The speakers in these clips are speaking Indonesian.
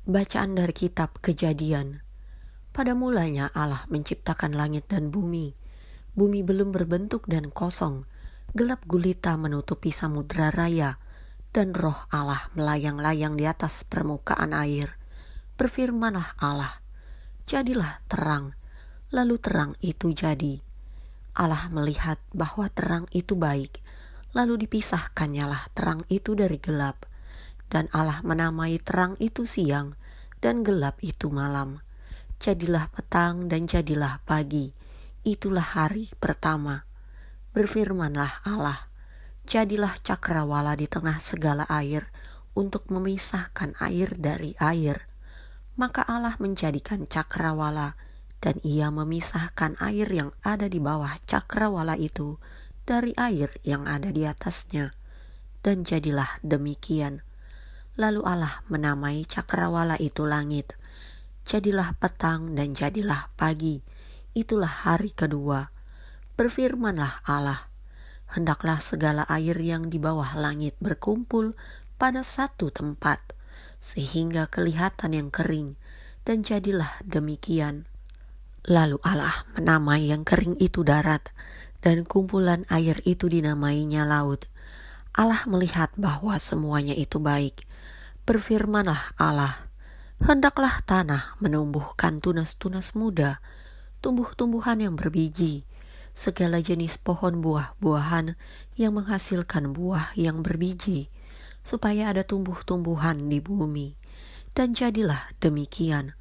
Bacaan dari kitab Kejadian. Pada mulanya Allah menciptakan langit dan bumi. Bumi belum berbentuk dan kosong. Gelap gulita menutupi samudra raya, dan roh Allah melayang-layang di atas permukaan air. Berfirmanlah Allah, jadilah terang. Lalu terang itu jadi. Allah melihat bahwa terang itu baik. Lalu dipisahkannyalah terang itu dari gelap. Dan Allah menamai terang itu siang, dan gelap itu malam. Jadilah petang dan jadilah pagi. Itulah hari pertama. Berfirmanlah Allah, jadilah cakrawala di tengah segala air, untuk memisahkan air dari air. Maka Allah menjadikan cakrawala, dan ia memisahkan air yang ada di bawah cakrawala itu dari air yang ada di atasnya. Dan jadilah demikian. Lalu Allah menamai cakrawala itu langit. Jadilah petang dan jadilah pagi. Itulah hari kedua. Berfirmanlah Allah, hendaklah segala air yang di bawah langit berkumpul pada satu tempat, sehingga kelihatan yang kering, dan jadilah demikian. Lalu Allah menamai yang kering itu darat, dan kumpulan air itu dinamainya laut. Allah melihat bahwa semuanya itu baik. Berfirmanlah Allah, hendaklah tanah menumbuhkan tunas-tunas muda, tumbuh-tumbuhan yang berbiji, segala jenis pohon buah-buahan yang menghasilkan buah yang berbiji, supaya ada tumbuh-tumbuhan di bumi. Dan jadilah demikian.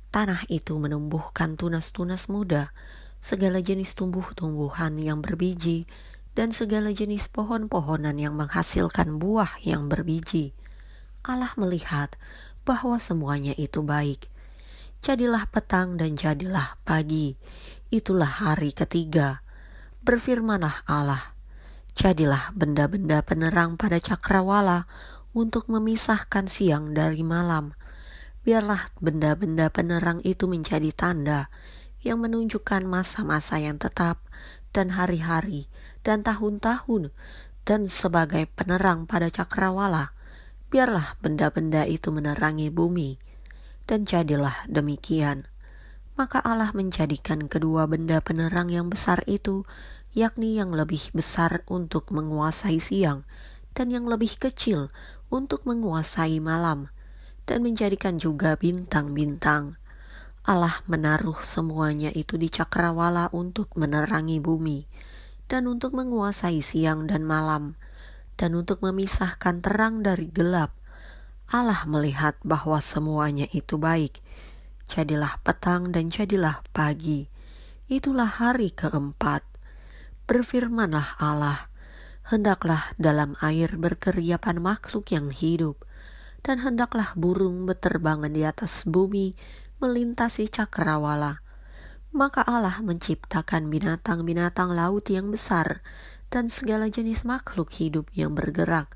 Tanah itu menumbuhkan tunas-tunas muda, segala jenis tumbuh-tumbuhan yang berbiji, dan segala jenis pohon-pohonan yang menghasilkan buah yang berbiji. Allah melihat bahwa semuanya itu baik. Jadilah petang dan jadilah pagi. Itulah hari ketiga. Berfirmanlah Allah, jadilah benda-benda penerang pada cakrawala untuk memisahkan siang dari malam. Biarlah benda-benda penerang itu menjadi tanda yang menunjukkan masa-masa yang tetap dan hari-hari dan tahun-tahun, dan sebagai penerang pada cakrawala. Biarlah benda-benda itu menerangi bumi. Dan jadilah demikian. Maka Allah menjadikan kedua benda penerang yang besar itu, yakni yang lebih besar untuk menguasai siang, dan yang lebih kecil untuk menguasai malam, dan menjadikan juga bintang-bintang. Allah menaruh semuanya itu di cakrawala untuk menerangi bumi, dan untuk menguasai siang dan malam, dan untuk memisahkan terang dari gelap. Allah melihat bahwa semuanya itu baik. Jadilah petang dan jadilah pagi. Itulah hari keempat. Berfirmanlah Allah, hendaklah dalam air berkeriapan makhluk yang hidup, dan hendaklah burung berterbangan di atas bumi melintasi cakrawala. Maka Allah menciptakan binatang-binatang laut yang besar, dan segala jenis makhluk hidup yang bergerak,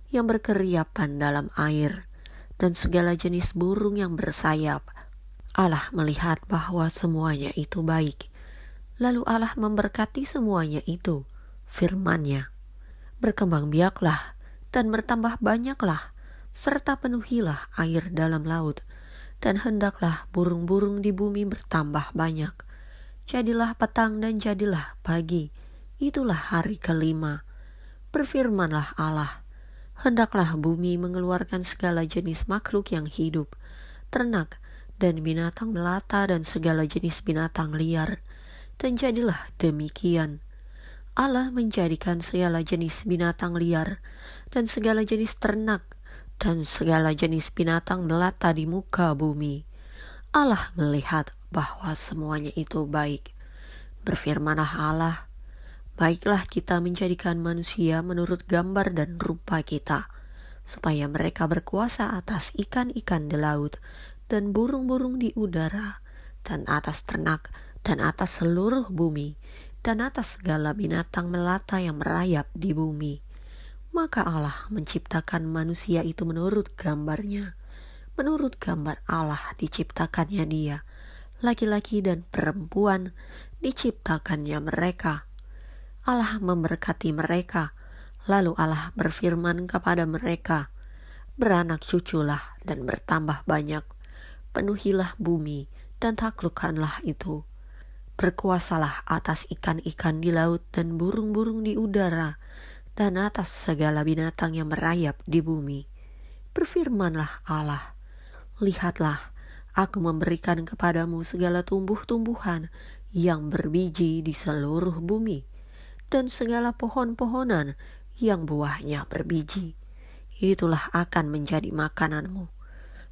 yang berkeriapan dalam air, dan segala jenis burung yang bersayap. Allah melihat bahwa semuanya itu baik. Lalu Allah memberkati semuanya itu, firman-Nya, berkembang biaklah dan bertambah banyaklah, serta penuhilah air dalam laut, dan hendaklah burung-burung di bumi bertambah banyak. Jadilah petang dan jadilah pagi. Itulah hari kelima. Berfirmanlah Allah, hendaklah bumi mengeluarkan segala jenis makhluk yang hidup, ternak dan binatang melata dan segala jenis binatang liar. Dan jadilah demikian. Allah menjadikan segala jenis binatang liar dan segala jenis ternak dan segala jenis binatang melata di muka bumi. Allah melihat bahwa semuanya itu baik. Berfirmanlah Allah, baiklah kita menjadikan manusia menurut gambar dan rupa kita, supaya mereka berkuasa atas ikan-ikan di laut, dan burung-burung di udara, dan atas ternak, dan atas seluruh bumi, dan atas segala binatang melata yang merayap di bumi. Maka Allah menciptakan manusia itu menurut gambar-Nya. Menurut gambar Allah diciptakannya dia, laki-laki dan perempuan diciptakannya mereka. Allah memberkati mereka, lalu Allah berfirman kepada mereka, beranak cuculah dan bertambah banyak. Penuhilah bumi dan taklukkanlah itu. Berkuasalah atas ikan-ikan di laut dan burung-burung di udara, dan atas segala binatang yang merayap di bumi. Berfirmanlah Allah, lihatlah, aku memberikan kepadamu segala tumbuh-tumbuhan yang berbiji di seluruh bumi, dan segala pohon-pohonan yang buahnya berbiji. Itulah akan menjadi makananmu.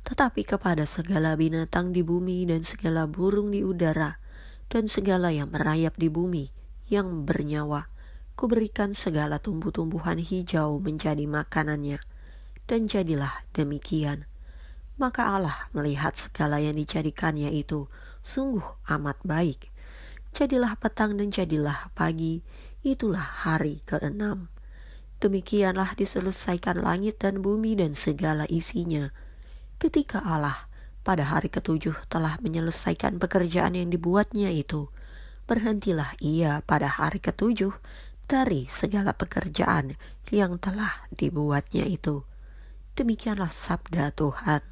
Tetapi kepada segala binatang di bumi dan segala burung di udara, dan segala yang merayap di bumi yang bernyawa, kuberikan segala tumbuh-tumbuhan hijau menjadi makanannya. Dan jadilah demikian. Maka Allah melihat segala yang dijadikannya itu sungguh amat baik. Jadilah petang dan jadilah pagi, itulah hari ke-6. Demikianlah diselesaikan langit dan bumi dan segala isinya. Ketika Allah pada hari ke-7 telah menyelesaikan pekerjaan yang dibuatnya itu, berhentilah ia pada hari ke-7 dari segala pekerjaan yang telah dibuatnya itu. Demikianlah sabda Tuhan.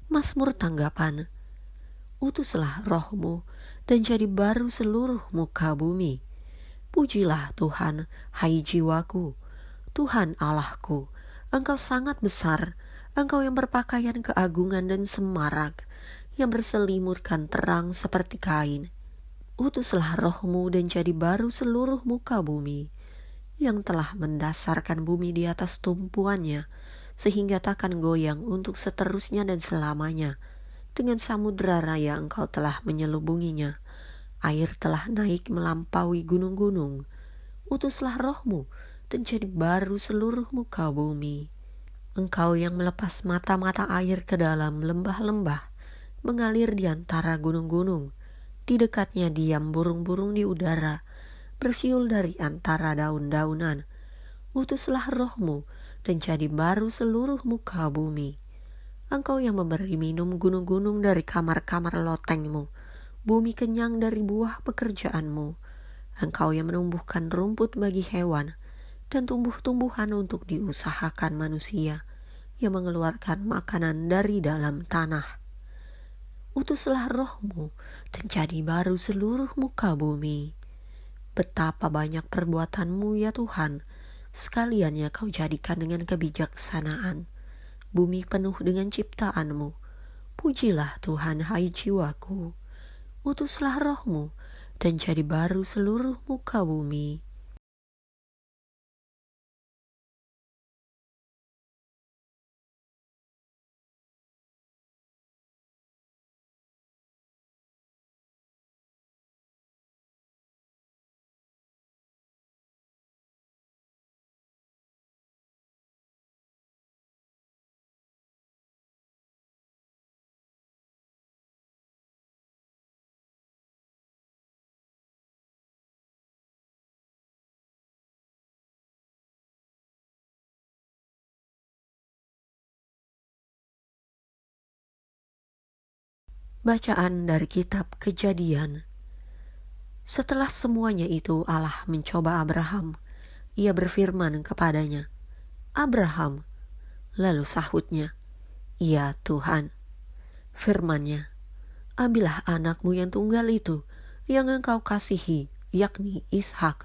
Mazmur tanggapan, utuslah rohmu dan jadi baru seluruh muka bumi. Pujilah Tuhan, hai jiwaku. Tuhan Allahku, Engkau sangat besar. Engkau yang berpakaian keagungan dan semarak, yang berselimutkan terang seperti kain. Utuslah rohmu dan jadi baru seluruh muka bumi, yang telah mendasarkan bumi di atas tumpuannya, sehingga takkan goyang untuk seterusnya dan selamanya. Dengan samudera raya Engkau telah menyelubunginya. Air telah naik melampaui gunung-gunung. Utuslah rohmu dan jadi baru seluruh muka bumi. Engkau yang melepas mata-mata air ke dalam lembah-lembah, mengalir di antara gunung-gunung. Di dekatnya diam burung-burung di udara, bersiul dari antara daun-daunan. Utuslah rohmu dan jadi baru seluruh muka bumi. Engkau yang memberi minum gunung-gunung dari kamar-kamar lotengmu, bumi kenyang dari buah pekerjaanmu. Engkau yang menumbuhkan rumput bagi hewan, dan tumbuh-tumbuhan untuk diusahakan manusia, yang mengeluarkan makanan dari dalam tanah. Utuslah rohmu dan jadi baru seluruh muka bumi. Betapa banyak perbuatanmu ya Tuhan, sekaliannya kau jadikan dengan kebijaksanaan. Bumi penuh dengan ciptaanmu. Pujilah Tuhan, hai jiwaku. Utuslah rohmu dan jadi baru seluruh muka bumi. Bacaan dari kitab Kejadian. Setelah semuanya itu Allah mencoba Abraham. Ia berfirman kepadanya, Abraham. Lalu sahutnya, "Ya Tuhan." Firman-Nya, "Ambillah anakmu yang tunggal itu, yang engkau kasihi, yakni Ishak.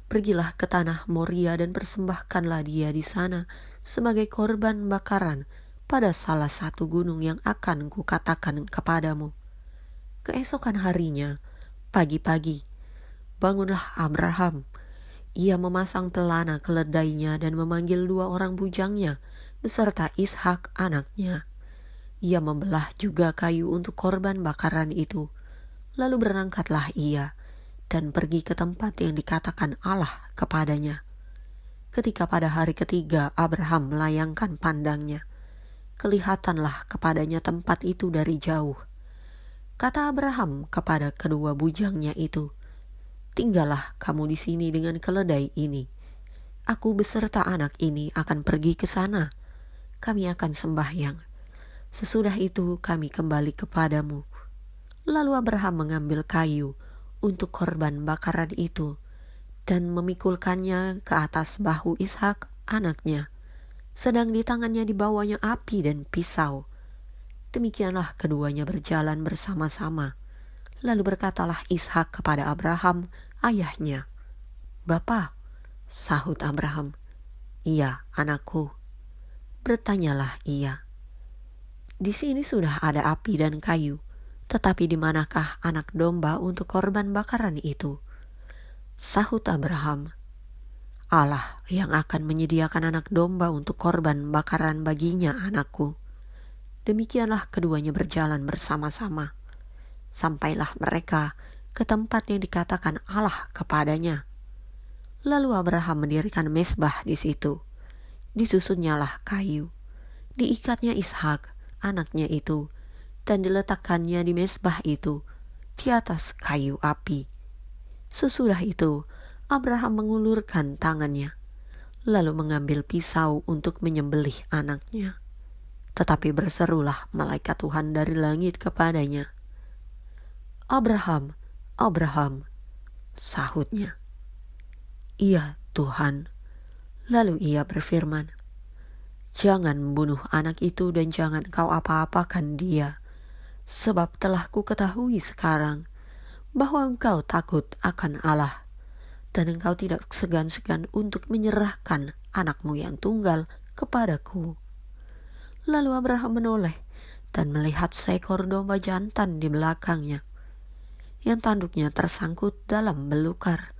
Pergilah ke tanah Moria dan persembahkanlah dia di sana sebagai korban bakaran pada salah satu gunung yang akan kukatakan kepadamu." Keesokan harinya, pagi-pagi, bangunlah Abraham. Ia memasang pelana keledainya dan memanggil 2 orang bujangnya beserta Ishak anaknya. Ia membelah juga kayu untuk korban bakaran itu. Lalu berangkatlah ia dan pergi ke tempat yang dikatakan Allah kepadanya. Ketika pada hari ketiga Abraham melayangkan pandangnya, kelihatanlah kepadanya tempat itu dari jauh. Kata Abraham kepada kedua bujangnya itu, "Tinggallah kamu di sini dengan keledai ini. Aku beserta anak ini akan pergi ke sana. Kami akan sembahyang. Sesudah itu kami kembali kepadamu." Lalu Abraham mengambil kayu untuk korban bakaran itu dan memikulkannya ke atas bahu Ishak anaknya. sedang di tangannya dibawanya api dan pisau. Demikianlah keduanya berjalan bersama-sama. Lalu berkatalah Ishak kepada Abraham, ayahnya. "Bapa," sahut Abraham. "Iya, anakku." Bertanyalah ia, "Di sini sudah ada api dan kayu, tetapi di manakah anak domba untuk korban bakaran itu?" Sahut Abraham, "Allah yang akan menyediakan anak domba untuk korban bakaran baginya, anakku." Demikianlah keduanya berjalan bersama-sama. Sampailah mereka ke tempat yang dikatakan Allah kepadanya. Lalu Abraham mendirikan mezbah di situ. Disusunnyalah kayu. Diikatnya Ishak, anaknya itu, dan diletakkannya di mezbah itu, di atas kayu api. Sesudah itu, Abraham mengulurkan tangannya, lalu mengambil pisau untuk menyembelih anaknya. Tetapi berserulah malaikat Tuhan dari langit kepadanya, "Abraham, Abraham," sahutnya. "Iya, Tuhan." Lalu ia berfirman, "Jangan membunuh anak itu dan jangan kau apa-apakan dia, sebab telah ku ketahui sekarang bahwa engkau takut akan Allah, dan engkau tidak segan-segan untuk menyerahkan anakmu yang tunggal kepadaku." Lalu Abraham menoleh dan melihat seekor domba jantan di belakangnya, yang tanduknya tersangkut dalam belukar.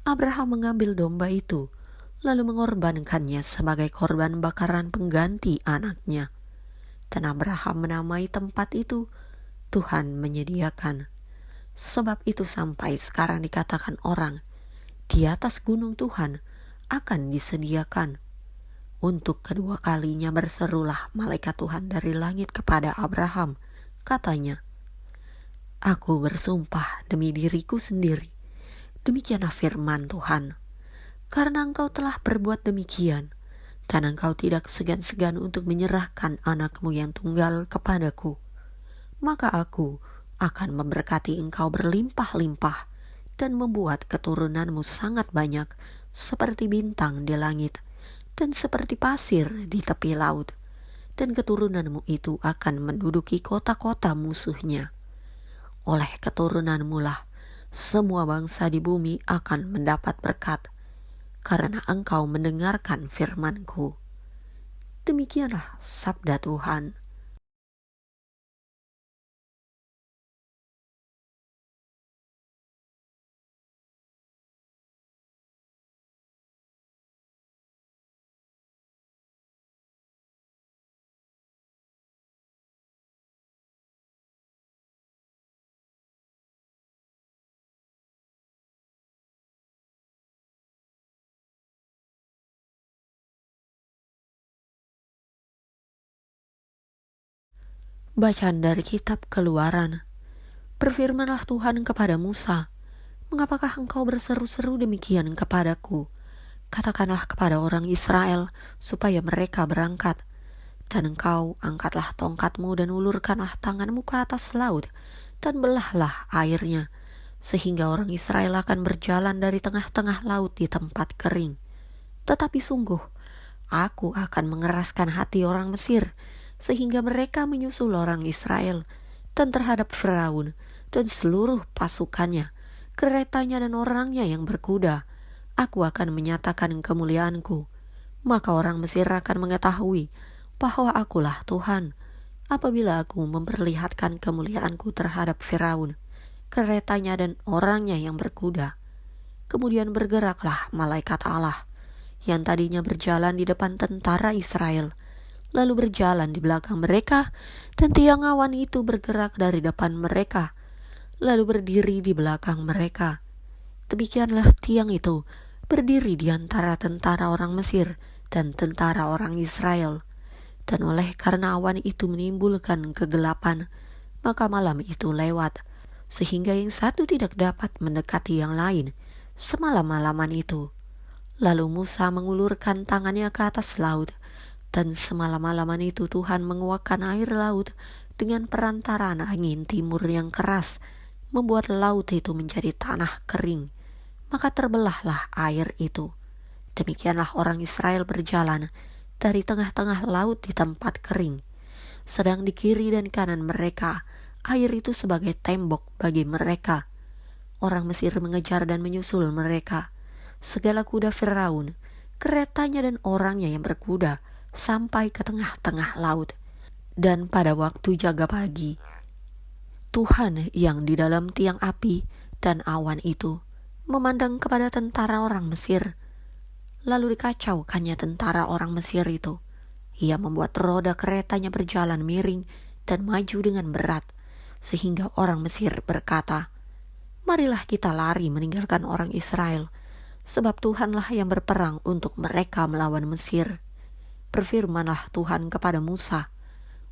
Abraham mengambil domba itu, lalu mengorbankannya sebagai korban bakaran pengganti anaknya. Dan Abraham menamai tempat itu, Tuhan menyediakan. Sebab itu sampai sekarang dikatakan orang, di atas gunung Tuhan akan disediakan. Untuk kedua kalinya berserulah malaikat Tuhan dari langit kepada Abraham. Katanya, "Aku bersumpah demi diriku sendiri, demikianlah firman Tuhan, karena engkau telah berbuat demikian, dan engkau tidak segan-segan untuk menyerahkan anakmu yang tunggal kepadaku, maka aku akan memberkati engkau berlimpah-limpah dan membuat keturunanmu sangat banyak seperti bintang di langit dan seperti pasir di tepi laut, dan keturunanmu itu akan menduduki kota-kota musuhnya. Oleh keturunanmu lah semua bangsa di bumi akan mendapat berkat, karena engkau mendengarkan firman-Ku." Demikianlah sabda Tuhan. Bacaan dari kitab Keluaran. Berfirmanlah Tuhan kepada Musa, "Mengapakah engkau berseru-seru demikian kepadaku? Katakanlah kepada orang Israel supaya mereka berangkat. Dan engkau angkatlah tongkatmu dan ulurkanlah tanganmu ke atas laut, dan belahlah airnya, sehingga orang Israel akan berjalan dari tengah-tengah laut di tempat kering. Tetapi sungguh, aku akan mengeraskan hati orang Mesir, sehingga mereka menyusul orang Israel, dan terhadap Firaun dan seluruh pasukannya, keretanya dan orangnya yang berkuda, aku akan menyatakan kemuliaanku. Maka orang Mesir akan mengetahui bahwa akulah Tuhan, apabila aku memperlihatkan kemuliaanku terhadap Firaun, keretanya dan orangnya yang berkuda." Kemudian bergeraklah malaikat Allah, yang tadinya berjalan di depan tentara Israel, lalu berjalan di belakang mereka, dan tiang awan itu bergerak dari depan mereka, lalu berdiri di belakang mereka. Demikianlah tiang itu berdiri di antara tentara orang Mesir dan tentara orang Israel. Dan oleh karena awan itu menimbulkan kegelapan, maka malam itu lewat, sehingga yang satu tidak dapat mendekati yang lain semalam-malaman itu. Lalu Musa mengulurkan tangannya ke atas laut, dan semalam-malaman itu Tuhan menguakkan air laut dengan perantaraan angin timur yang keras, membuat laut itu menjadi tanah kering. Maka terbelahlah air itu. Demikianlah orang Israel berjalan dari tengah-tengah laut di tempat kering. Sedang di kiri dan kanan mereka, air itu sebagai tembok bagi mereka. Orang Mesir mengejar dan menyusul mereka. Segala kuda Firaun, keretanya dan orangnya yang berkuda, sampai ke tengah-tengah laut. Dan pada waktu jaga pagi, Tuhan yang di dalam tiang api dan awan itu memandang kepada tentara orang Mesir. Lalu dikacaukannya tentara orang Mesir itu. Ia membuat roda keretanya berjalan miring dan maju dengan berat, sehingga orang Mesir berkata, "Marilah kita lari meninggalkan orang Israel, sebab Tuhanlah yang berperang untuk mereka melawan Mesir." Berfirmanlah Tuhan kepada Musa,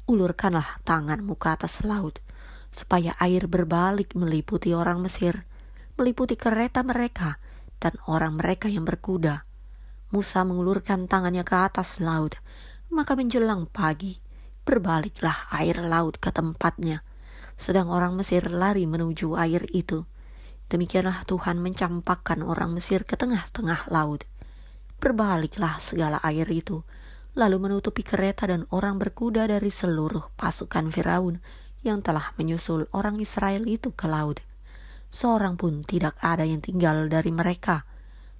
"Ulurkanlah tanganmu ke atas laut, supaya air berbalik meliputi orang Mesir, meliputi kereta mereka dan orang mereka yang berkuda." Musa mengulurkan tangannya ke atas laut, maka menjelang pagi, berbaliklah air laut ke tempatnya, sedang orang Mesir lari menuju air itu. Demikianlah Tuhan mencampakkan orang Mesir ke tengah-tengah laut. Berbaliklah segala air itu, lalu menutupi kereta dan orang berkuda dari seluruh pasukan Firaun yang telah menyusul orang Israel itu ke laut. Seorang pun tidak ada yang tinggal dari mereka.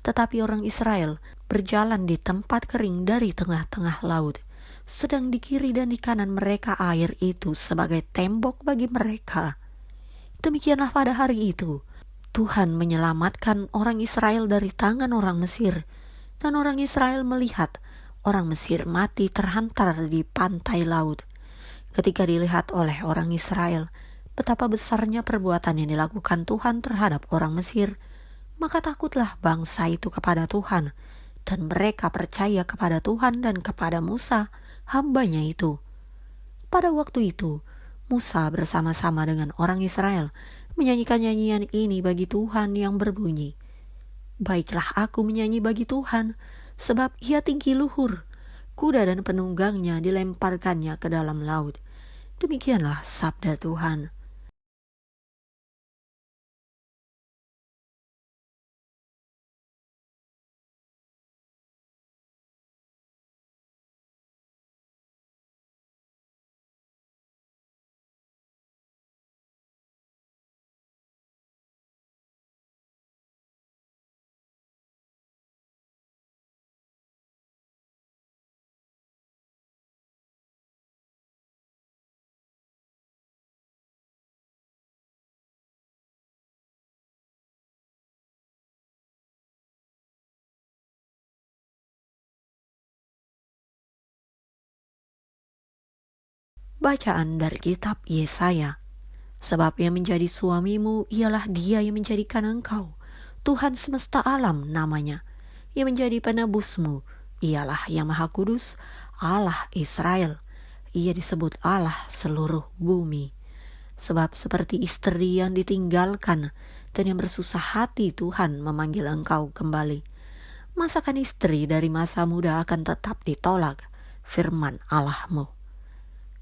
Tetapi orang Israel berjalan di tempat kering dari tengah-tengah laut, sedang di kiri dan di kanan mereka air itu sebagai tembok bagi mereka. Demikianlah pada hari itu, Tuhan menyelamatkan orang Israel dari tangan orang Mesir, dan orang Israel melihat orang Mesir mati terhantar di pantai laut. Ketika dilihat oleh orang Israel betapa besarnya perbuatan yang dilakukan Tuhan terhadap orang Mesir, maka takutlah bangsa itu kepada Tuhan, dan mereka percaya kepada Tuhan dan kepada Musa, hambanya itu. Pada waktu itu, Musa bersama-sama dengan orang Israel menyanyikan nyanyian ini bagi Tuhan yang berbunyi, "Baiklah aku menyanyi bagi Tuhan, sebab ia tinggi luhur. Kuda dan penunggangnya dilemparkannya ke dalam laut." Demikianlah sabda Tuhan. Bacaan dari kitab Yesaya. Sebab yang menjadi suamimu ialah Dia yang menjadikan engkau, Tuhan semesta alam namanya. Yang menjadi penebusmu ialah Yang Maha Kudus, Allah Israel. Ia disebut Allah seluruh bumi. Sebab seperti istri yang ditinggalkan dan yang bersusah hati Tuhan memanggil engkau kembali. Masakan istri dari masa muda akan tetap ditolak, firman Allahmu.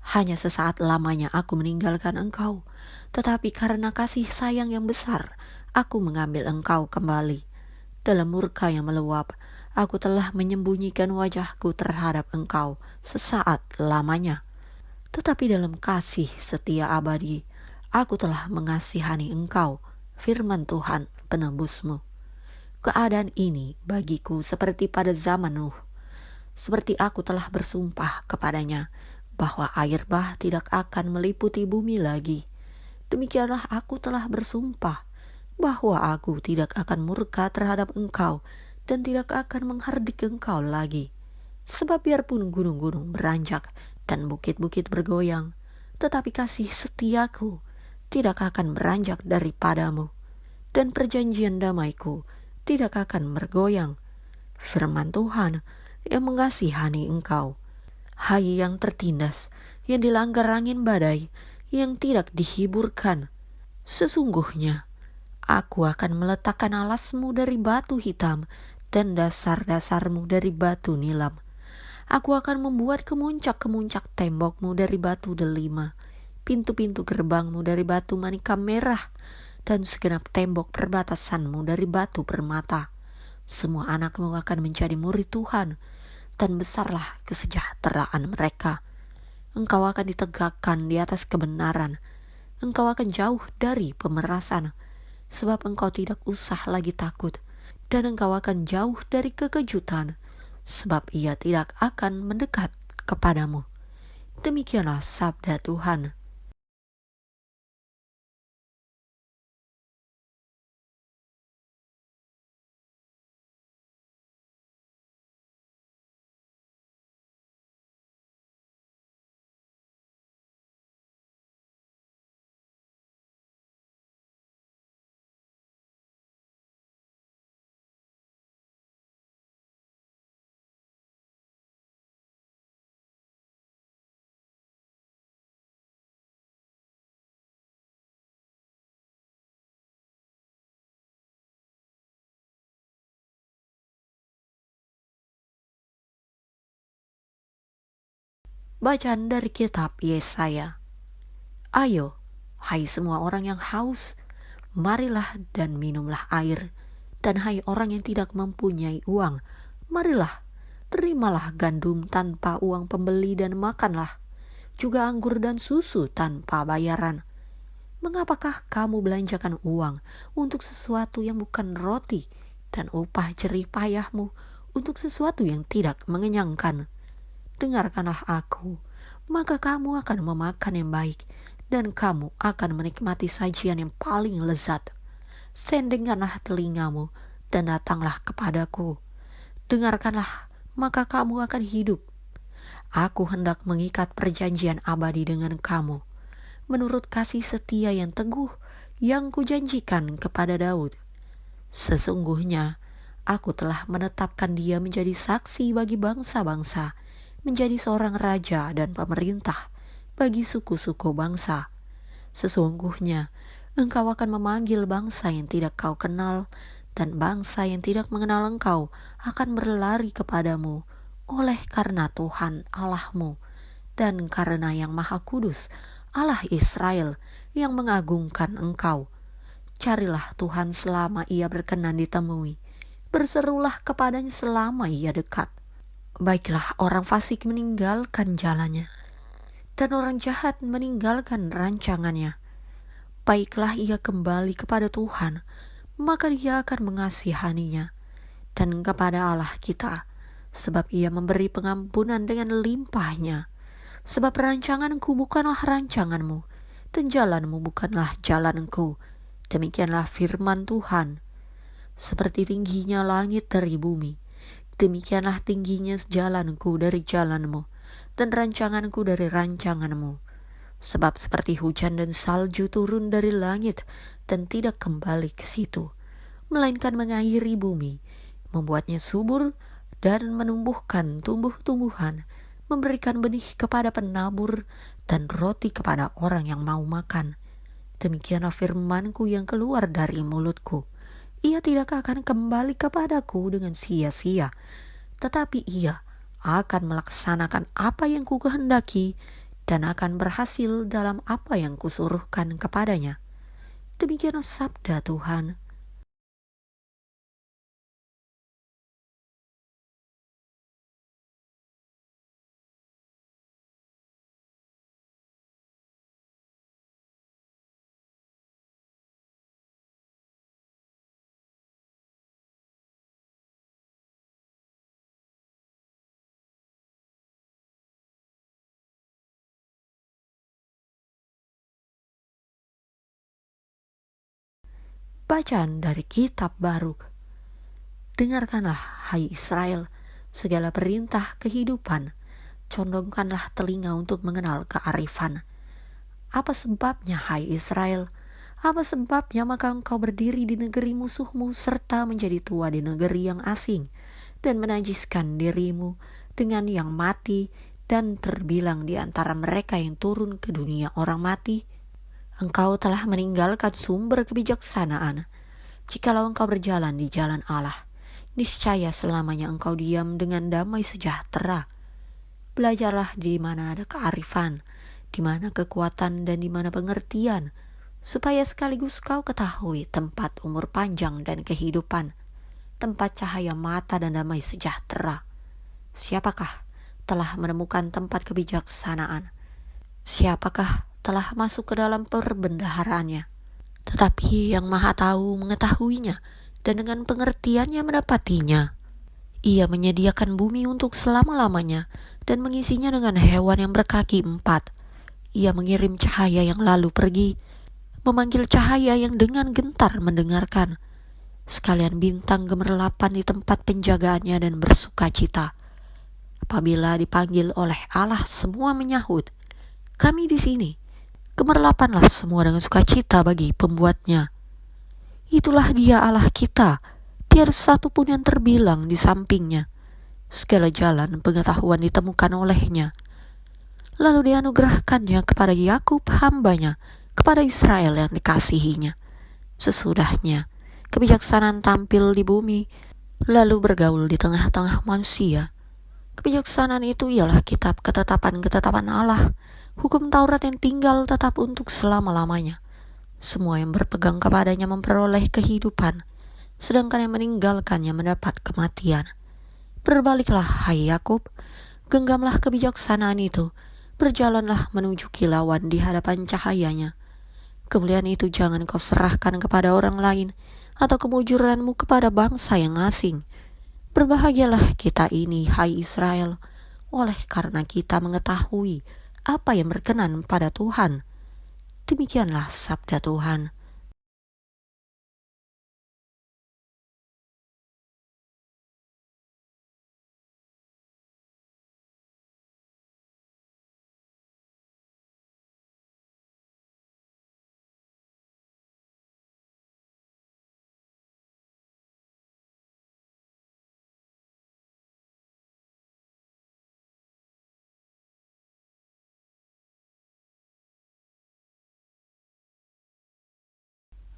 Hanya sesaat lamanya aku meninggalkan engkau, tetapi karena kasih sayang yang besar, aku mengambil engkau kembali. Dalam murka yang meluap, aku telah menyembunyikan wajahku terhadap engkau sesaat lamanya. Tetapi dalam kasih setia abadi, aku telah mengasihani engkau, firman Tuhan penebusmu. Keadaan ini bagiku seperti pada zaman Nuh. Seperti aku telah bersumpah kepadanya, bahwa air bah tidak akan meliputi bumi lagi. Demikianlah aku telah bersumpah, bahwa aku tidak akan murka terhadap engkau, dan tidak akan menghardik engkau lagi. Sebab biarpun gunung-gunung beranjak, dan bukit-bukit bergoyang, tetapi kasih setiaku tidak akan beranjak daripadamu, dan perjanjian damaiku tidak akan bergoyang. Firman Tuhan yang mengasihani engkau. Hai yang tertindas, yang dilanggar angin badai, yang tidak dihiburkan. Sesungguhnya, aku akan meletakkan alasmu dari batu hitam dan dasar-dasarmu dari batu nilam. Aku akan membuat kemuncak-kemuncak tembokmu dari batu delima, pintu-pintu gerbangmu dari batu manika merah, dan segenap tembok perbatasanmu dari batu permata. Semua anakmu akan menjadi murid Tuhan, dan besarlah kesejahteraan mereka. Engkau akan ditegakkan di atas kebenaran. Engkau akan jauh dari pemerasan, sebab engkau tidak usah lagi takut, dan engkau akan jauh dari kekejutan, sebab ia tidak akan mendekat kepadamu. Demikianlah sabda Tuhan. Bacaan dari kitab Yesaya. Ayo, hai semua orang yang haus, marilah dan minumlah air. Dan hai orang yang tidak mempunyai uang, marilah, terimalah gandum tanpa uang pembeli dan makanlah, juga anggur dan susu tanpa bayaran. Mengapakah kamu belanjakan uang untuk sesuatu yang bukan roti, dan upah jerih payahmu untuk sesuatu yang tidak mengenyangkan? Dengarkanlah aku, maka kamu akan memakan yang baik, dan kamu akan menikmati sajian yang paling lezat. Sendengkanlah telingamu, dan datanglah kepadaku. Dengarkanlah, maka kamu akan hidup. Aku hendak mengikat perjanjian abadi dengan kamu, menurut kasih setia yang teguh yang kujanjikan kepada Daud. Sesungguhnya, aku telah menetapkan dia menjadi saksi bagi bangsa-bangsa, menjadi seorang raja dan pemerintah bagi suku-suku bangsa. Sesungguhnya, engkau akan memanggil bangsa yang tidak kau kenal, dan bangsa yang tidak mengenal engkau akan berlari kepadamu, oleh karena Tuhan Allahmu, dan karena Yang Maha Kudus, Allah Israel, yang mengagungkan engkau. Carilah Tuhan selama ia berkenan ditemui, berserulah kepadanya selama ia dekat. Baiklah orang fasik meninggalkan jalannya, dan orang jahat meninggalkan rancangannya. Baiklah ia kembali kepada Tuhan, maka dia akan mengasihaninya, dan kepada Allah kita, sebab ia memberi pengampunan dengan limpahnya. Sebab rancanganku bukanlah rancanganmu, dan jalanmu bukanlah jalanku. Demikianlah firman Tuhan. Seperti tingginya langit dari bumi, demikianlah tingginya jalanku dari jalanmu, dan rancanganku dari rancanganmu. Sebab seperti hujan dan salju turun dari langit, dan tidak kembali ke situ, melainkan mengairi bumi, membuatnya subur, dan menumbuhkan tumbuh-tumbuhan, memberikan benih kepada penabur, dan roti kepada orang yang mau makan. Demikianlah firmanku yang keluar dari mulutku. Ia tidak akan kembali kepadaku dengan sia-sia, tetapi ia akan melaksanakan apa yang kukehendaki, dan akan berhasil dalam apa yang kusuruhkan kepadanya. Demikianlah sabda Tuhan. Bacaan dari kitab Baruk. Dengarkanlah, hai Israel, segala perintah kehidupan. Condongkanlah telinga untuk mengenal kearifan. Apa sebabnya, hai Israel? Apa sebabnya maka engkau berdiri di negeri musuhmu, serta menjadi tua di negeri yang asing, dan menajiskan dirimu dengan yang mati, dan terbilang di antara mereka yang turun ke dunia orang mati? Engkau telah meninggalkan sumber kebijaksanaan. Jikalau engkau berjalan di jalan Allah, niscaya selamanya engkau diam dengan damai sejahtera. Belajarlah di mana ada kearifan, di mana kekuatan, dan di mana pengertian, supaya sekaligus kau ketahui tempat umur panjang dan kehidupan, tempat cahaya mata dan damai sejahtera. Siapakah telah menemukan tempat kebijaksanaan? Siapakah telah masuk ke dalam perbendaharaannya? Tetapi yang Maha Tahu mengetahuinya dan dengan pengertiannya mendapatinya. Ia menyediakan bumi untuk selama-lamanya dan mengisinya dengan hewan yang berkaki 4. Ia mengirim cahaya yang lalu pergi, memanggil cahaya yang dengan gentar mendengarkan. Sekalian bintang gemerlapan di tempat penjagaannya dan bersuka cita. Apabila dipanggil oleh Allah, semua menyahut, "Kami di sini." Gemerlapanlah semua dengan sukacita bagi pembuatnya. Itulah Dia Allah kita, tiada satu pun yang terbilang di sampingnya. Segala jalan pengetahuan ditemukan olehnya. Lalu dianugerahkannya kepada Yakub hambanya, kepada Israel yang dikasihinya. Sesudahnya, kebijaksanaan tampil di bumi, lalu bergaul di tengah-tengah manusia. Kebijaksanaan itu ialah kitab ketetapan-ketetapan Allah, hukum Taurat yang tinggal tetap untuk selama-lamanya. Semua yang berpegang kepadanya memperoleh kehidupan, sedangkan yang meninggalkannya mendapat kematian. Berbaliklah, hai Yakub, genggamlah kebijaksanaan itu, berjalanlah menuju kilauan di hadapan cahayanya. Kemuliaan itu jangan kau serahkan kepada orang lain, atau kemujuranmu kepada bangsa yang asing. Berbahagialah kita ini, hai Israel, oleh karena kita mengetahui apa yang berkenan pada Tuhan. Demikianlah sabda Tuhan.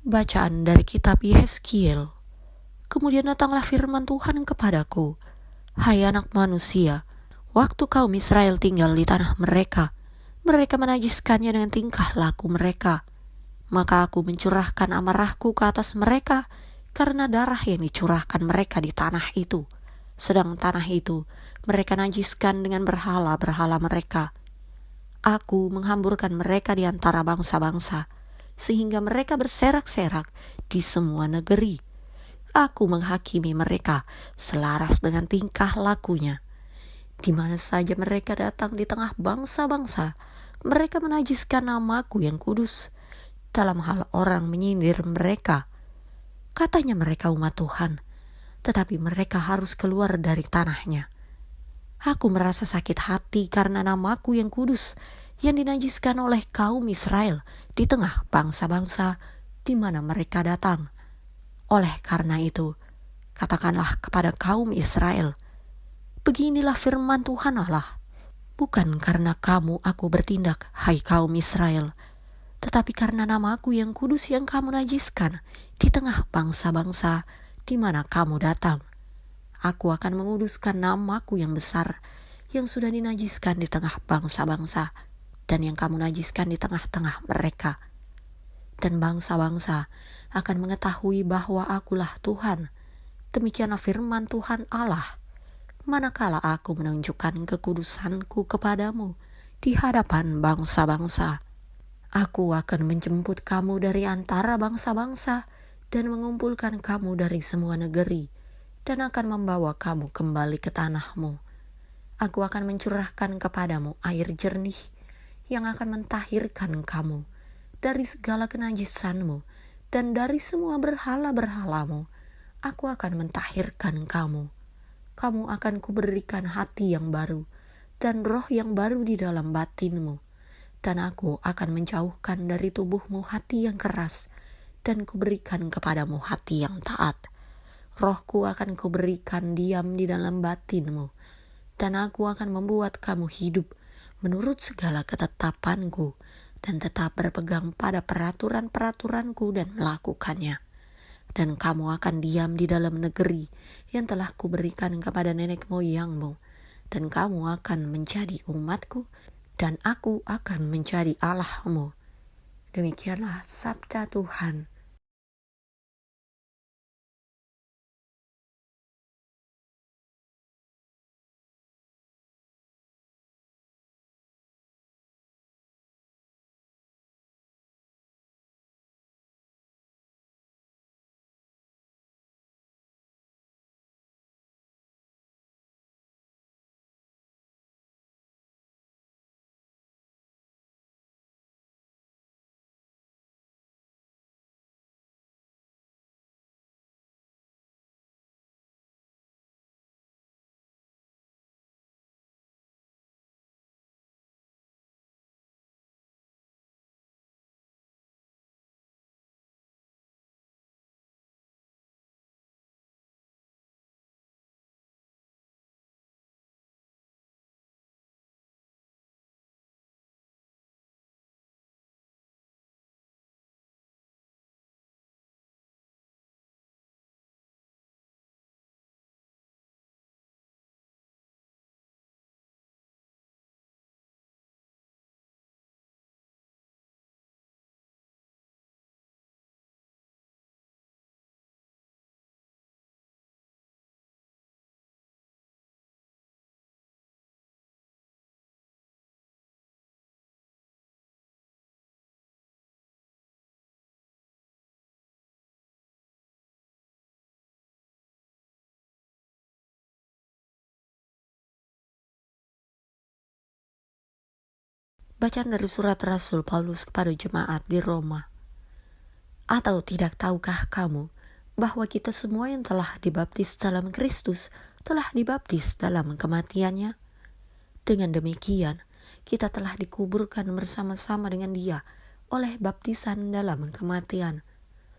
Bacaan dari kitab Yehezkiel. Kemudian datanglah firman Tuhan kepadaku, "Hai anak manusia, waktu kaum Israel tinggal di tanah mereka, mereka menajiskannya dengan tingkah laku mereka. Maka aku mencurahkan amarahku ke atas mereka karena darah yang dicurahkan mereka di tanah itu. Sedang tanah itu mereka najiskan dengan berhala-berhala mereka. Aku menghamburkan mereka di antara bangsa-bangsa, sehingga mereka berserak-serak di semua negeri. Aku menghakimi mereka selaras dengan tingkah lakunya. Di mana saja mereka datang di tengah bangsa-bangsa, mereka menajiskan namaku yang kudus. Dalam hal orang menyindir mereka, katanya mereka umat Tuhan, tetapi mereka harus keluar dari tanahnya. Aku merasa sakit hati karena namaku yang kudus yang dinajiskan oleh kaum Israel di tengah bangsa-bangsa di mana mereka datang. Oleh karena itu, katakanlah kepada kaum Israel, beginilah firman Tuhan Allah, bukan karena kamu aku bertindak, hai kaum Israel, tetapi karena namaku yang kudus yang kamu najiskan di tengah bangsa-bangsa di mana kamu datang. Aku akan menguduskan namaku yang besar yang sudah dinajiskan di tengah bangsa-bangsa dan yang kamu najiskan di tengah-tengah mereka. Dan bangsa-bangsa akan mengetahui bahwa akulah Tuhan. Demikianlah firman Tuhan Allah, manakala aku menunjukkan kekudusanku kepadamu di hadapan bangsa-bangsa. Aku akan menjemput kamu dari antara bangsa-bangsa dan mengumpulkan kamu dari semua negeri dan akan membawa kamu kembali ke tanahmu. Aku akan mencurahkan kepadamu air jernih yang akan mentahirkan kamu dari segala kenajisanmu dan dari semua berhala-berhalamu. Aku akan mentahirkan kamu. Kamu akan kuberikan hati yang baru dan roh yang baru di dalam batinmu. Dan aku akan menjauhkan dari tubuhmu hati yang keras dan kuberikan kepadamu hati yang taat. Rohku akan kuberikan diam di dalam batinmu, dan aku akan membuat kamu hidup menurut segala ketetapanku dan tetap berpegang pada peraturan-peraturanku dan melakukannya. Dan kamu akan diam di dalam negeri yang telah kuberikan kepada nenek moyangmu, dan kamu akan menjadi umatku, dan aku akan menjadi Allahmu. Demikianlah sabda Tuhan. Bacaan dari surat Rasul Paulus kepada jemaat di Roma. Atau tidak tahukah kamu bahwa kita semua yang telah dibaptis dalam Kristus telah dibaptis dalam kematiannya? Dengan demikian, kita telah dikuburkan bersama-sama dengan Dia oleh baptisan dalam kematian,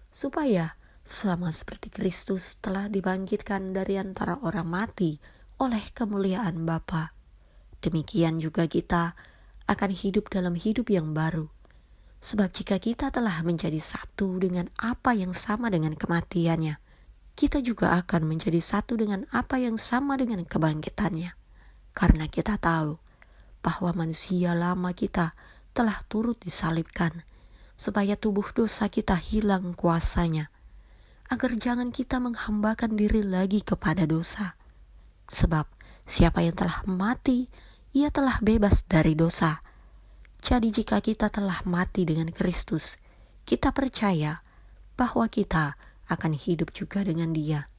supaya sama seperti Kristus telah dibangkitkan dari antara orang mati oleh kemuliaan Bapa, demikian juga kita akan hidup dalam hidup yang baru. Sebab jika kita telah menjadi satu dengan apa yang sama dengan kematiannya, kita juga akan menjadi satu dengan apa yang sama dengan kebangkitannya. Karena kita tahu bahwa manusia lama kita telah turut disalibkan, supaya tubuh dosa kita hilang kuasanya, agar jangan kita menghambakan diri lagi kepada dosa. Sebab siapa yang telah mati, ia telah bebas dari dosa. Jadi jika kita telah mati dengan Kristus, kita percaya bahwa kita akan hidup juga dengan Dia.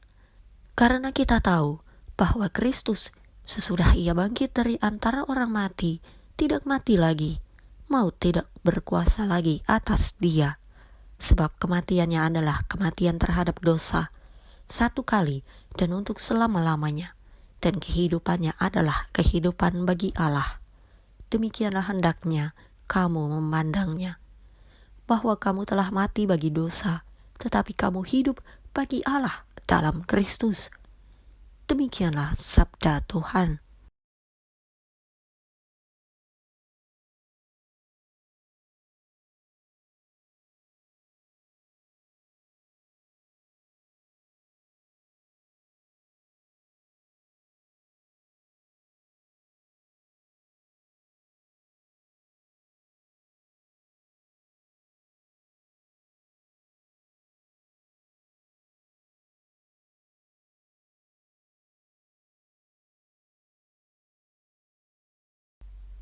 Karena kita tahu bahwa Kristus sesudah Ia bangkit dari antara orang mati, tidak mati lagi, maut tidak berkuasa lagi atas Dia. Sebab kematiannya adalah kematian terhadap dosa, satu kali dan untuk selama-lamanya. Dan kehidupannya adalah kehidupan bagi Allah. Demikianlah hendaknya kamu memandangnya, bahwa kamu telah mati bagi dosa, tetapi kamu hidup bagi Allah dalam Kristus. Demikianlah sabda Tuhan.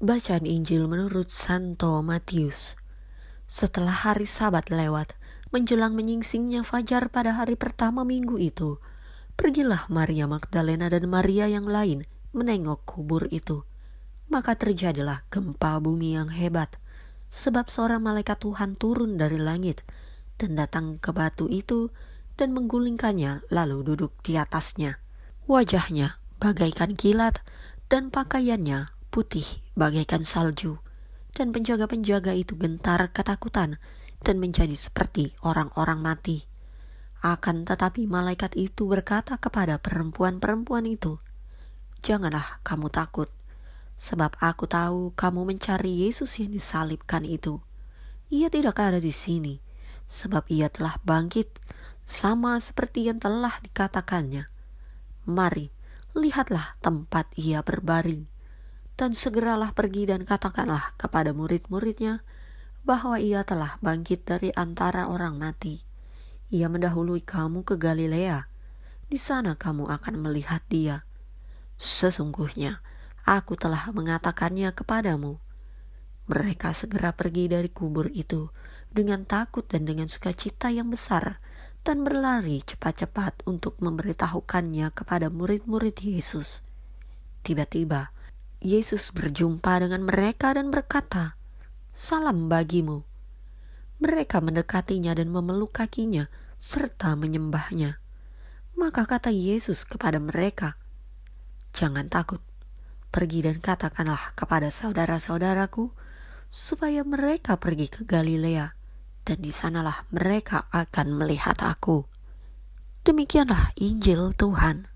Bacaan Injil menurut Santo Matius. Setelah hari Sabat lewat, menjelang menyingsingnya fajar pada hari pertama minggu itu, pergilah Maria Magdalena dan Maria yang lain menengok kubur itu. Maka terjadilah gempa bumi yang hebat, sebab seorang malaikat Tuhan turun dari langit dan datang ke batu itu dan menggulingkannya lalu duduk di atasnya. Wajahnya bagaikan kilat dan pakaiannya putih bagaikan salju, dan penjaga-penjaga itu gentar ketakutan dan menjadi seperti orang-orang mati. Akan tetapi malaikat itu berkata kepada perempuan-perempuan itu, "Janganlah kamu takut, sebab aku tahu kamu mencari Yesus yang disalibkan itu. Ia tidak ada di sini, sebab ia telah bangkit, sama seperti yang telah dikatakannya. Mari, lihatlah tempat ia berbaring. Dan segeralah pergi dan katakanlah kepada murid-muridnya bahwa ia telah bangkit dari antara orang mati. Ia mendahului kamu ke Galilea. Di sana kamu akan melihat dia. Sesungguhnya aku telah mengatakannya kepadamu." Mereka segera pergi dari kubur itu dengan takut dan dengan sukacita yang besar, dan berlari cepat-cepat untuk memberitahukannya kepada murid-murid Yesus. Tiba-tiba Yesus berjumpa dengan mereka dan berkata, "Salam bagimu." Mereka mendekatinya dan memeluk kakinya serta menyembahnya. Maka kata Yesus kepada mereka, "Jangan takut. Pergi dan katakanlah kepada saudara-saudaraku supaya mereka pergi ke Galilea, dan di sanalah mereka akan melihat aku." Demikianlah Injil Tuhan.